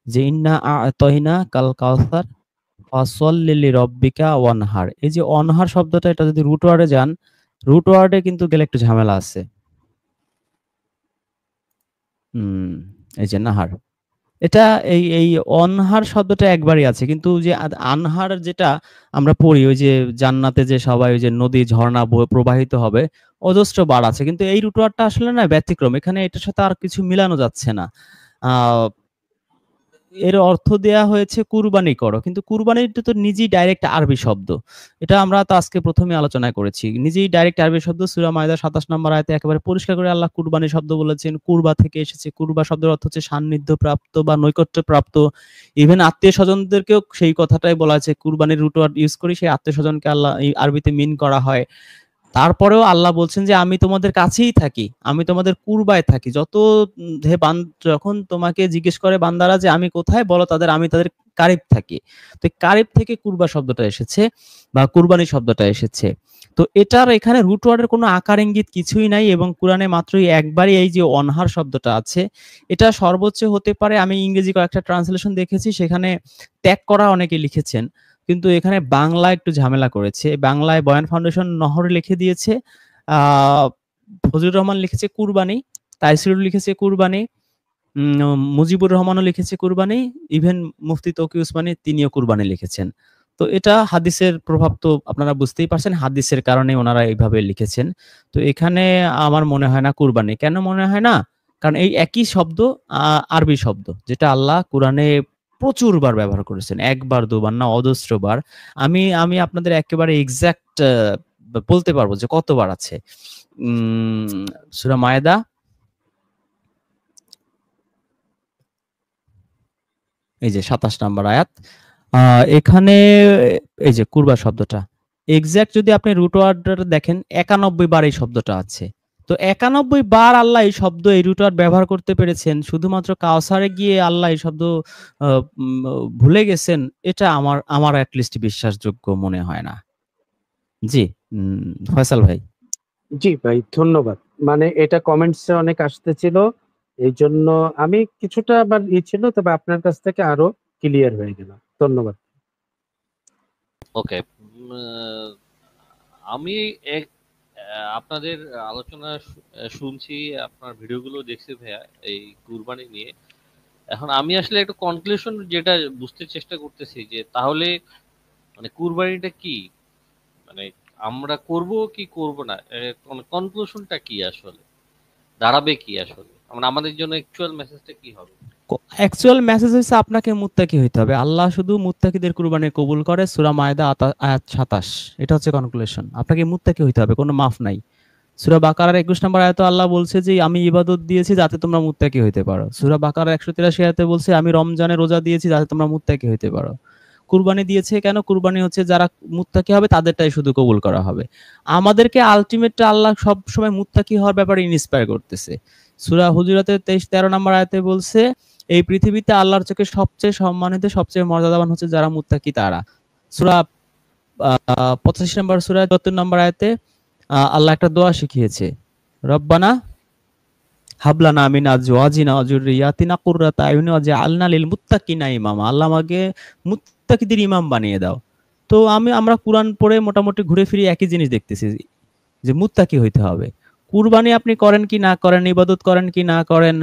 যে ইন্না আ'তাইনা কাল কাউসার ফাসল্লি লিরাব্বিকা ওয়ানহার। এই যে অনহার শব্দটা, এটা যদি রুট ওয়ার্ডে যান, রুট ওয়ার্ডে কিন্তু গেলে একটু ঝামেলা আছে। এই যে নাহার, এটা এই অনহার শব্দটা একবারই আছে, কিন্তু যে আনহার যেটা আমরা পড়ি, ওই যে জান্নাতে যে সবাই ওই যে নদী ঝর্ণা প্রবাহিত হবে, অজস্র বার আছে, কিন্তু এই রুট ওয়ার্ডটা আসলে না ব্যতিক্রম, এখানে এটার সাথে আর কিছু মিলানো যাচ্ছে না। আহ এর অর্থ দেয়া হয়েছে কুরবানি করো, কিন্তু কুরবানিটা তো নিজেই ডাইরেক্ট আরবি শব্দ। এটা আমরা তো আজকে প্রথমে আলোচনা করেছি, নিজেই ডাইরেক্ট আরবি শব্দ। সূরা মাইদা 27 নম্বর আয়াতে একেবারে পরিষ্কার করে আল্লাহ কুরবানি শব্দ বলেছেন। কুরবা থেকে এসেছে, কুরবা শব্দের অর্থ হচ্ছে সান্নিধ্য প্রাপ্ত বা নৈকট্য প্রাপ্ত। ইভেন আত্মীয় স্বজনদেরকেও সেই কথাটাই বলা আছে, কুরবানির রুট ওয়ার্ড ইউজ করি, সেই আত্মীয় স্বজনকে আল্লাহ এই আরবিতে মিন করা হয়। তারপরেও আল্লাহ বলছেন যে আমি তোমাদের কাছেই থাকি, আমি তোমাদের কুরবায় থাকি। যখন তোমাকে জিজ্ঞেস করে বান্দারা যে আমি কোথায়, বলো তাদের আমি তাদের কারিব থাকি। তো কারিব থেকে কুরবা শব্দটা এসেছে বা কুরবানি শব্দটা এসেছে। তো এটার এখানে রুট ওয়ার্ডের কোনো আকার ইঙ্গিত কিছুই নাই, এবং কোরআনে মাত্রই একবারই এই যে অনহার শব্দটা আছে। এটা সর্বোচ্চ হতে পারে, আমি ইংরেজি কয়েকটা ট্রান্সলেশন দেখেছি, সেখানে ত্যাগ করা অনেকে লিখেছেন, কিন্তু এখানে বাংলা একটু ঝামেলা করেছে। বাংলায় বয়ান ফাউন্ডেশন নহর লিখে দিয়েছে, ফজলুর রহমান লিখেছে কুরবানি, তাইসিরুল লিখেছে কুরবানি, মুজিবুর রহমানও লিখেছে কুরবানি, ইভেন মুফতি তকি উসমানী তিনিও কুরবানি লিখেছেন। তো এটা হাদিসের প্রভাব তো আপনারা বুঝতেই পারছেন, হাদিসের কারণে ওনারা এইভাবে লিখেছেন। তো এখানে আমার মনে হয় না কুরবানি। কেন মনে হয় না? কারণ এই একই শব্দ, আরবি শব্দ, যেটা আল্লাহ কোরআনে প্রচুরবার ব্যবহার করেছেন, একবার দুবার না, অজস্রবার। আমি আমি আপনাদের একেবারে এক্সাক্ট বলতে পারবো যে কতবার আছে। সূরা মায়েদা এই যে 27 নম্বর আয়াত। এখানে এই যে কুরবা শব্দটা এক্সাক্ট যদি আপনি রুট ওয়ার্ডটা দেখেন 91 বার এই শব্দটা আছে। তো 91 বার আল্লাহ এই শব্দ এই রুট ওয়ার্ড ব্যবহার করতে পেরেছেন, শুধুমাত্র কাউসারে গিয়ে আল্লাহ এই শব্দ ভুলে গেছেন, এটা আমার অ্যাটলিস্ট বিশ্বাসযোগ্য মনে হয় না। জি, ফয়সাল ভাই। জি ভাই, ধন্যবাদ। মানে এটা কমেন্টসে অনেক আসতেছিল, এই জন্য আমি কিছুটা আবার ছিল, তবে আপনার কাছ থেকে আরো ক্লিয়ার হয়ে গেল। ধন্যবাদ। ওকে, আমি আপনাদের আলোচনা শুনছি, আপনার ভিডিওগুলো দেখছি ভাইয়া এই কুরবানি নিয়ে। এখন আমি আসলে একটা কনক্লুশন যেটা বুঝতে চেষ্টা করতেছি যে তাহলে মানে কুরবানিটা কি, মানে আমরা করব কি করব না, কনক্লুশনটা কি আসলে দাঁড়াবে কি আসলে, মানে আমাদের জন্য অ্যাকচুয়াল মেসেজটা কি হবে? অ্যাকচুয়াল মেসেজ হচ্ছে আপনাকে মুত্তাকি হইতে হবে। আল্লাহ শুধু মুত্তাকিদের কুরবানি কবুল করে, সূরা মায়দা আয়াত 27। এটা হচ্ছে কনক্লুশন। আপনাকে মুত্তাকি হইতে হবে, কোনো মাফ নাই। সূরা বাকারার 21 নম্বর আয়াতে আল্লাহ বলছে যে আমি ইবাদত দিয়েছি যাতে তোমরা মুত্তাকি হইতে পারো। সূরা বাকারার 183 আয়াতে বলছে আমি রমজানে রোজা দিয়েছি যাতে তোমরা মুত্তাকি হইতে পারো। কুরবানি দিয়েছে কেন? কুরবানি হচ্ছে যারা মুত্তাকি হবে তাদেরটাই শুধু কবুল করা হবে। আমাদেরকে আলটিমেটলি আল্লাহ সব সময় মুত্তাকি হওয়ার ব্যাপারে ইন্সপায়ার করতেছে। সূরা হুজুরাতের 23-13 নম্বর আয়াতে বলছে এই পৃথিবীতে আল্লাহর চোখে সবচেয়ে সম্মানিত সবচেয়ে মর্যাদাবান হচ্ছে যারা মুত্তাকি তারা। সূরা 85 নম্বর সূরা 74 নম্বর আয়াতে আল্লাহ একটা দোয়া শিখিয়েছে, রব্বানা হাবলানা মিন আজওয়াজিনা ওয়া যুররিয়াতিনা কুররাতা আয়ুনি ওয়াজআলনা লিল মুত্তাকিনা ইমামা। আল্লাহ আমাকে মুত্তাকিদের ইমাম বানিয়ে দাও। তো আমরা কুরআন পড়ে মোটামুটি ঘুরে ফিরে একই জিনিস দেখতেছি যে মুত্তাকি হইতে হবে। কুরবানি আপনি করেন কি না করেন, ইবাদত করেন কি না করেন,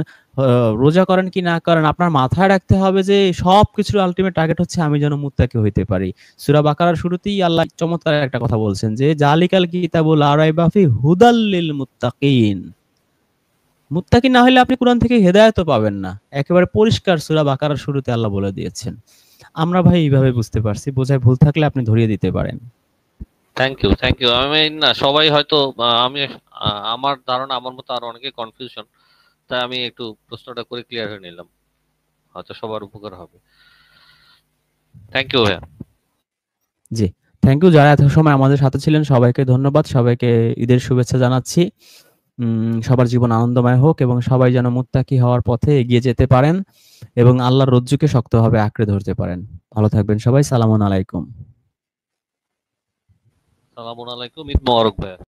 রোজা করেন কি না করেন, আপনার মাথায় রাখতে হবে যে সবকিছুর আলটিমেট টার্গেট হচ্ছে আমি যেন মুত্তাকি হইতে পারি। সূরা বাকারার শুরুতেই আল্লাহ চমৎকার একটা কথা বলছেন যে জালিকাল কিতাবুল লা রাইবা ফি হুদাল লিল মুত্তাকিন। মুত্তাকি না হলে আপনি কুরআন থেকে হেদায়েতও পাবেন না। একেবারে পরিষ্কার সূরা বাকারার শুরুতে আল্লাহ বলে দিয়েছেন। আমরা ভাই এইভাবে বুঝতে পারছি, বোঝায় ভুল থাকলে আপনি ধরিয়ে দিতে পারেন। Thank you. আমি না সবাই হয়তো আমি আমার ধারণা আমার মতো আরো অনেকে কনফিউশন, তাই আমি একটু প্রশ্নটা করে ক্লিয়ার হয়ে নিলাম, হয়তো সবার উপকার হবে। থ্যাংক ইউ ভাইয়া। জি, থ্যাংক ইউ। যারা এত সময় আমাদের সাথে ছিলেন সবাইকে ধন্যবাদ, সবাইকে ঈদের শুভেচ্ছা জানাচ্ছি। সবার জীবন আনন্দময় হোক এবং সবাই যেন মুত্তাকি হওয়ার পথে এগিয়ে যেতে পারেন এবং আল্লাহর রজ্জুকে শক্তভাবে আঁকড়ে ধরতে পারেন। ভালো থাকবেন সবাই। সালামুন আলাইকুম। সালামুন আলাইকুম। ঈদ মোবারক ভাইয়া।